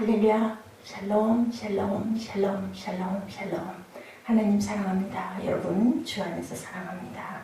할렐루야. 샬롬, 샬롬, 샬롬, 샬롬, 샬롬. 하나님 사랑합니다. 여러분 주 안에서 사랑합니다.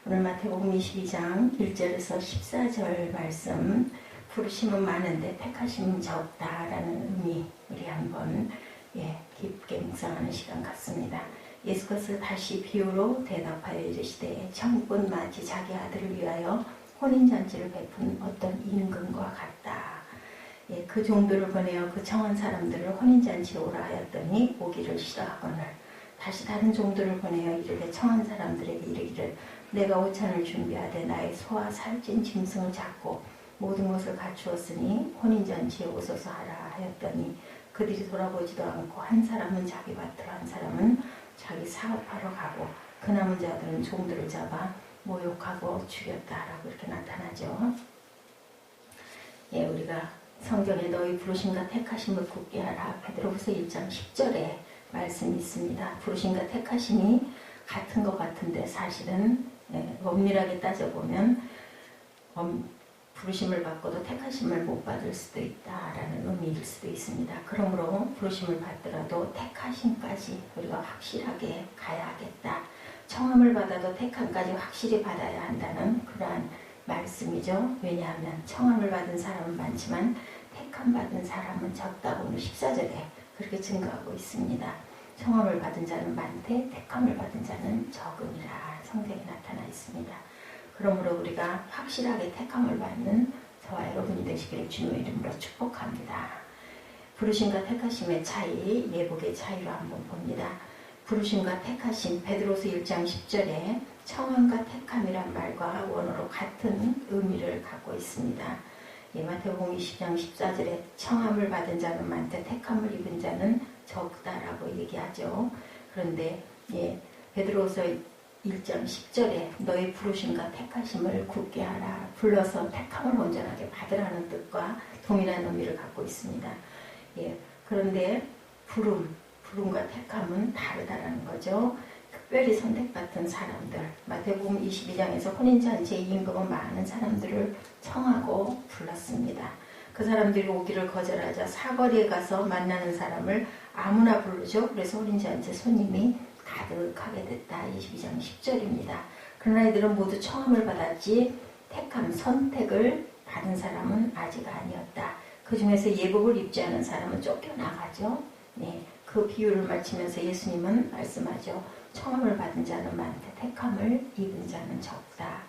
오늘 마태복음 22장 1절에서 14절 말씀, 부르심은 많은데 택하심은 적다라는 의미, 우리 한번 깊게 묵상하는 시간 같습니다. 예수께서 다시 비유로 대답하여 이르시되 천국은 마치 자기 아들을 위하여 혼인잔치를 베푼 어떤 임금과 같다. 그 종들을 보내어 그 청한 사람들을 혼인잔치에 오라 하였더니 오기를 싫어하거늘 다시 다른 종들을 보내어 이르되 청한 사람들에게 이르기를 내가 오찬을 준비하되 나의 소와 살찐 짐승을 잡고 모든 것을 갖추었으니 혼인잔치에 오소서 하라 하였더니 그들이 돌아보지도 않고 한 사람은 자기 밭으로 한 사람은 자기 사업하러 가고 그 남은 자들은 종들을 잡아 모욕하고 죽였다라고 이렇게 나타나죠. 우리가 성경에 너희 부르심과 택하심을 굳게 하라. 베드로후서 1장 10절에 말씀이 있습니다. 부르심과 택하심이 같은 것 같은데 사실은 엄밀하게 따져보면 부르심을 받고도 택하심을 못 받을 수도 있다라는 의미일 수도 있습니다. 그러므로 부르심을 받더라도 택하심까지 우리가 확실하게 가야겠다. 청함을 받아도 택함까지 확실히 받아야 한다는 그러한 말씀이죠. 왜냐하면 청함을 받은 사람은 많지만 택함 받은 사람은 적다고 오늘 14절에 그렇게 증거하고 있습니다. 청함을 받은 자는 많되 택함을 받은 자는 적으니라 성경에 나타나 있습니다. 그러므로 우리가 확실하게 택함을 받는 저와 여러분이 되시기를 주님의 이름으로 축복합니다. 부르심과 택하심의 차이, 예복의 차이로 한번 봅니다. 부르심과 택하심, 베드로서 1장 10절에 청함과 택함이란 말과 원어로 같은 의미를 갖고 있습니다. 마태복음 20장 14절에 청함을 받은 자는 많되 택함을 입은 자는 적다라고 얘기하죠. 그런데 베드로서 1장 10절에 너희 부르심과 택하심을 굳게 하라. 불러서 택함을 온전하게 받으라는 뜻과 동일한 의미를 갖고 있습니다. 그런데 부름과 택함은 다르다라는 거죠. 특별히 선택받은 사람들, 마태복음 22장에서 혼인잔치에 임금은 많은 사람들을 청하고 불렀습니다. 그 사람들이 오기를 거절하자 사거리에 가서 만나는 사람을 아무나 부르죠. 그래서 혼인잔치 손님이 가득하게 됐다. 22장 10절입니다. 그러나 이들은 모두 청함을 받았지 택함, 선택을 받은 사람은 아직 아니었다. 그 중에서 예복을 입지 않은 사람은 쫓겨나가죠. 그 비유를 마치면서 예수님은 말씀하죠. 청함을 받은 자는 많되 택함을 입은 자는 적다.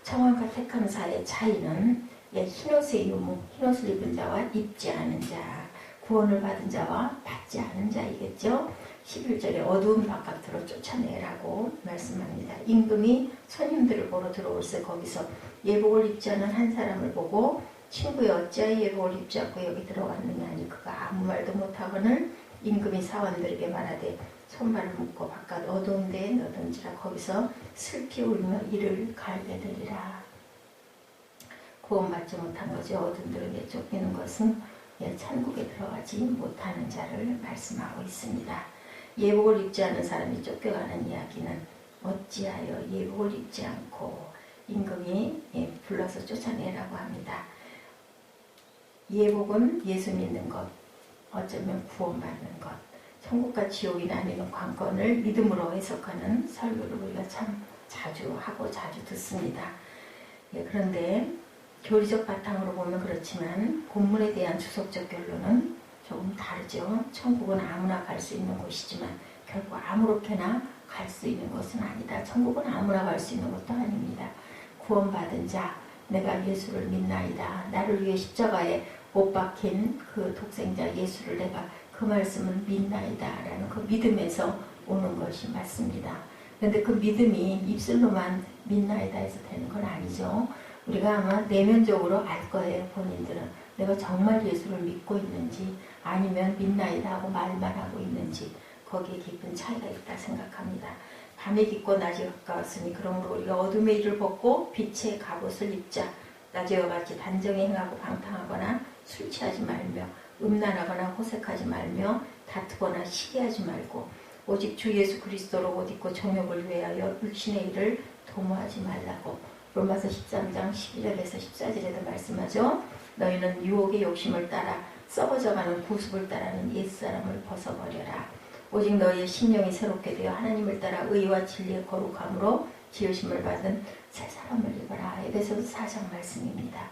청함과 택함 사이의 차이는 흰옷의 유무, 흰옷을 입은 자와 입지 않은 자, 구원을 받은 자와 받지 않은 자이겠죠. 11절에 어두운 바깥으로 쫓아내라고 말씀합니다. 임금이 손님들을 보러 들어올세 거기서 예복을 입지 않은 한 사람을 보고 친구여 어찌하여 예복을 입지 않고 여기 들어왔느냐 하니 그가 아무 말도 못하거늘 임금이 사원들에게 말하되 손발을 묶고 바깥 어두운 데에 넣든지라. 거기서 슬피 울며 이를 갈게 되리라. 구원받지 못한 거죠. 어둠들에게 쫓기는 것은 천국에 들어가지 못하는 자를 말씀하고 있습니다. 예복을 입지 않은 사람이 쫓겨가는 이야기는 어찌하여 예복을 입지 않고 임금이 불러서 쫓아내라고 합니다. 예복은 예수 믿는 것, 어쩌면 구원받는 것, 천국과 지옥이 나뉘는 관건을 믿음으로 해석하는 설교를 우리가 참 자주 하고 자주 듣습니다. 그런데 교리적 바탕으로 보면 그렇지만 본문에 대한 주석적 결론은 조금 다르죠. 천국은 아무나 갈 수 있는 곳이지만 결코 아무렇게나 갈 수 있는 것은 아니다. 천국은 아무나 갈 수 있는 것도 아닙니다. 구원받은 자, 내가 예수를 믿나이다. 나를 위해 십자가에 못 박힌 그 독생자 예수를 내가 그 말씀을 믿나이다 라는 그 믿음에서 오는 것이 맞습니다. 그런데 그 믿음이 입술로만 믿나이다 해서 되는 건 아니죠. 우리가 아마 내면적으로 알 거예요. 본인들은 내가 정말 예수를 믿고 있는지 아니면 믿나이다 하고 말만 하고 있는지 거기에 깊은 차이가 있다 생각합니다. 밤이 깊고 낮이 가까웠으니 그러므로 우리가 어둠의 일을 벗고 빛의 갑옷을 입자. 낮에와 같이 단정히 행하고 방탕하거나 술 취하지 말며 음란하거나 호색하지 말며 다투거나 시기하지 말고 오직 주 예수 그리스도로 옷 입고 정욕을 위하여 육신의 일을 도모하지 말라고 로마서 13장 12절에서 14절에도 말씀하죠. 너희는 유혹의 욕심을 따라 썩어져가는 구습을 따르는 옛사람을 벗어버려라. 오직 너희의 심령이 새롭게 되어 하나님을 따라 의와 진리의 거룩함으로 지으심을 받은 새 사람을 입어라. 에베소서 4장 말씀입니다.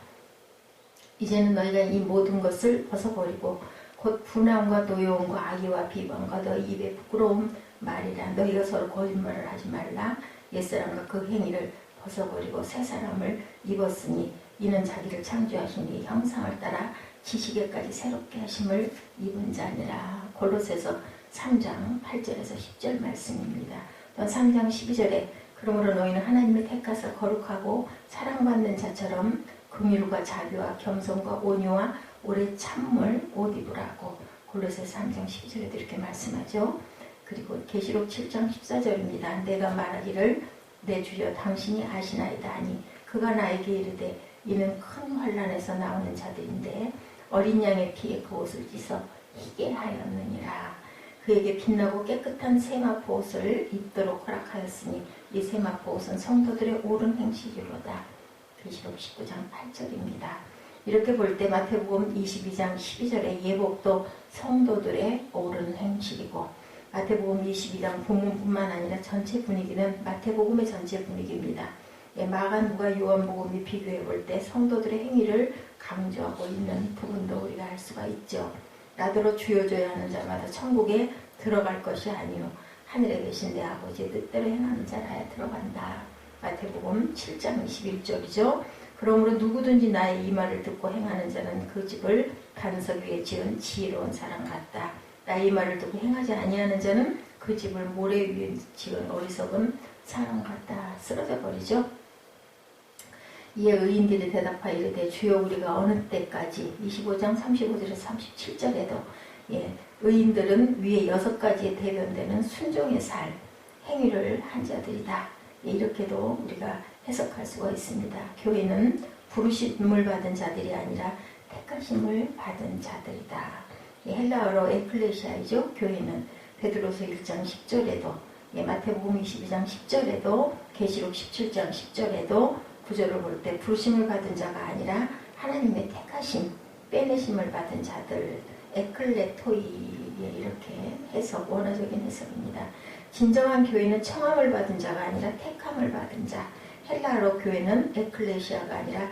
이제는 너희가 이 모든 것을 벗어버리고 곧 분함과 노여움과 악의와 비방과 너희 입의 부끄러운 말이라. 너희가 서로 거짓말을 하지 말라. 옛사람과 그 행위를 벗어버리고 새 사람을 입었으니 이는 자기를 창조하신 이 형상을 따라 지식에까지 새롭게 하심을 입은 자니라. 골로새서 3장 8절에서 10절 말씀입니다. 또 3장 12절에 그러므로 너희는 하나님을 택하사 거룩하고 사랑받는 자처럼 긍휼과 자비와 겸손과 온유와 오래 참을 옷 입으라고 골로새서 3장 12절에도 이렇게 말씀하죠. 그리고 계시록 7장 14절입니다. 내가 말하기를 내 주여 당신이 아시나이다 하니 그가 나에게 이르되 이는 큰 환난에서 나오는 자들인데 어린 양의 피에 그 옷을 찢어 희게 하였느니라. 그에게 빛나고 깨끗한 세마포 옷을 입도록 허락하였으니 이 세마포 옷은 성도들의 옳은 행실이로다. 계시록 19장 8절입니다. 이렇게 볼 때 마태복음 22장 12절의 예복도 성도들의 옳은 행실이고 마태복음 22장 본문뿐만 아니라 전체 분위기는 마태복음의 전체 분위기입니다. 마가, 누가, 요한복음이 비교해 볼 때 성도들의 행위를 강조하고 있는 부분도 우리가 알 수가 있죠. 나더러 주여줘야 하는 자마다 천국에 들어갈 것이 아니요 하늘에 계신 내 아버지의 뜻대로 행하는 자라야 들어간다. 마태복음 7장 21절이죠. 그러므로 누구든지 나의 이 말을 듣고 행하는 자는 그 집을 반석 위에 지은 지혜로운 사람 같다. 나의 이 말을 듣고 행하지 아니하는 자는 그 집을 모래 위에 지은 어리석은 사람 같다. 쓰러져 버리죠. 이에 의인들이 대답하여 이르되 주여 우리가 어느 때까지 25장 35절에서 37절에도 의인들은 위에 6가지에 대변되는 순종의 살 행위를 한 자들이다. 이렇게도 우리가 해석할 수가 있습니다. 교회는 부르심을 받은 자들이 아니라 택하심을 받은 자들이다. 헬라어로 에클레시아이죠. 교회는 베드로서 1장 10절에도 마태복음 22장 10절에도 계시록 17장 10절에도 구절을 볼 때 부르심을 받은 자가 아니라 하나님의 택하심, 빼내심을 받은 자들, 에클레토이 이렇게 해석, 원어적인 해석입니다. 진정한 교회는 청함을 받은 자가 아니라 택함을 받은 자. 헬라어로 교회는 에클레시아가 아니라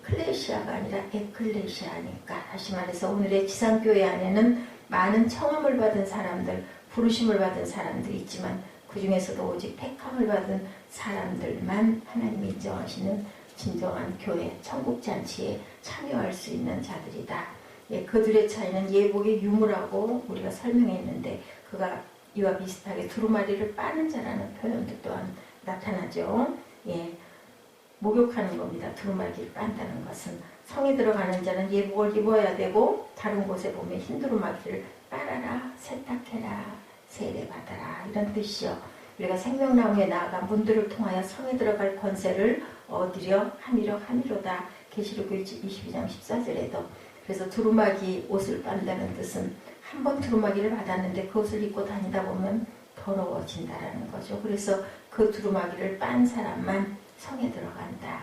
클레시아가 아니라 에클레시아니까. 다시 말해서 오늘의 지상교회 안에는 많은 청함을 받은 사람들, 부르심을 받은 사람들이 있지만 그 중에서도 오직 택함을 받은 사람들만 하나님이 인정하시는 진정한 교회, 천국잔치에 참여할 수 있는 자들이다. 그들의 차이는 예복의 유무라고 우리가 설명했는데 그가 이와 비슷하게 두루마리를 빠는 자라는 표현도 또한 나타나죠. 목욕하는 겁니다. 두루마기를 빤다는 것은 성에 들어가는 자는 예복을 입어야 되고 다른 곳에 보면 흰 두루마기를 빨아라, 세탁해라, 세례받아라 이런 뜻이요. 우리가 생명나무에 나아가 문들을 통하여 성에 들어갈 권세를 얻으려 함이로다. 계시록 22장 14절에도 그래서 두루마기 옷을 빤다는 뜻은 한 번 두루마기를 받았는데 그 옷을 입고 다니다 보면 더러워진다라는 거죠. 그래서 그 두루마기를 빤 사람만 성에 들어간다.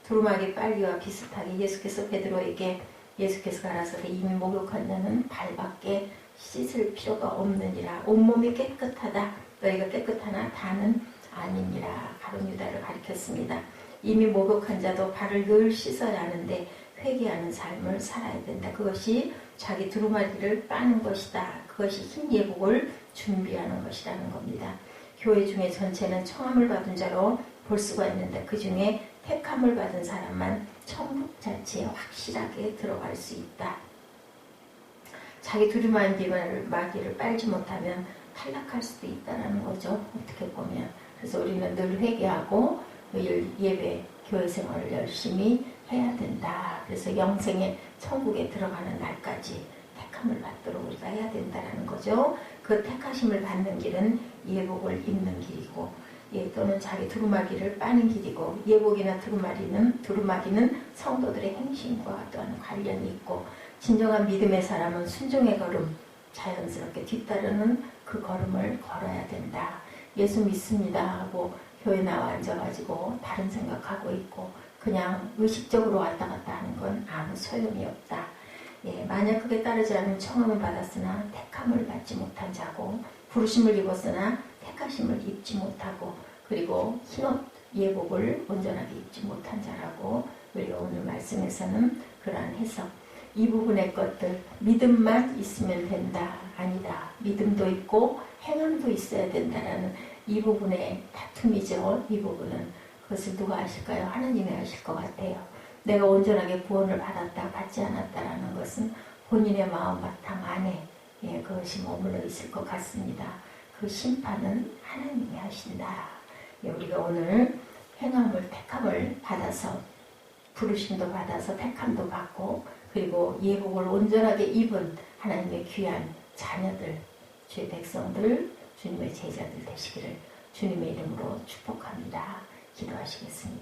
두루마기 빨기와 비슷하게 예수께서 베드로에게 예수께서 가라사대 이미 목욕한 자는 발밖에 씻을 필요가 없느니라. 온몸이 깨끗하다. 너희가 깨끗하나 다는 아니니라. 가룟 유다를 가리켰습니다. 이미 목욕한 자도 발을 늘 씻어야 하는데 회개하는 삶을 살아야 된다. 그것이 자기 두루마기를 빠는 것이다. 그것이 흰 예복을 준비하는 것이라는 겁니다. 교회 중에 전체는 청함을 받은 자로 볼 수가 있는데 그 중에 택함을 받은 사람만 천국 자체에 확실하게 들어갈 수 있다. 자기 두루마기를 빨지 못하면 탈락할 수도 있다는 거죠. 어떻게 보면. 그래서 우리는 늘 회개하고 예배, 교회 생활을 열심히 해야 된다. 그래서 영생의 천국에 들어가는 날까지 택함을 받도록 우리가 해야 된다는 거죠. 그 택하심을 받는 길은 예복을 입는 길이고 또는 자기 두루마기를 빠는 길이고 예복이나 두루마기는 성도들의 행심과 또한 관련이 있고 진정한 믿음의 사람은 순종의 걸음, 자연스럽게 뒤따르는 그 걸음을 걸어야 된다. 예수 믿습니다 하고 교회 나와 앉아가지고 다른 생각하고 있고 그냥 의식적으로 왔다 갔다 하는 건 아무 소용이 없다. 예, 만약 그게 따르지 않으면 청함을 받았으나 택함을 받지 못한 자고 부르심을 입었으나 택하심을 입지 못하고 그리고 흰옷 예복을 온전하게 입지 못한 자라고 우리가 오늘 말씀에서는 그러한 해석 이 부분의 것들 믿음만 있으면 된다 아니다 믿음도 있고 행함도 있어야 된다라는 이 부분의 다툼이죠. 이 부분은 그것을 누가 아실까요? 하나님이 아실 것 같아요. 내가 온전하게 구원을 받았다 받지 않았다라는 것은 본인의 마음 바탕 안에 예, 그것이 머물러 있을 것 같습니다. 그 심판은 하나님이 하신다. 예, 우리가 오늘 행함을 택함을 받아서 부르심도 받아서 택함도 받고 그리고 예복을 온전하게 입은 하나님의 귀한 자녀들 주의 백성들 주님의 제자들 되시기를 주님의 이름으로 축복합니다. 기도하시겠습니다.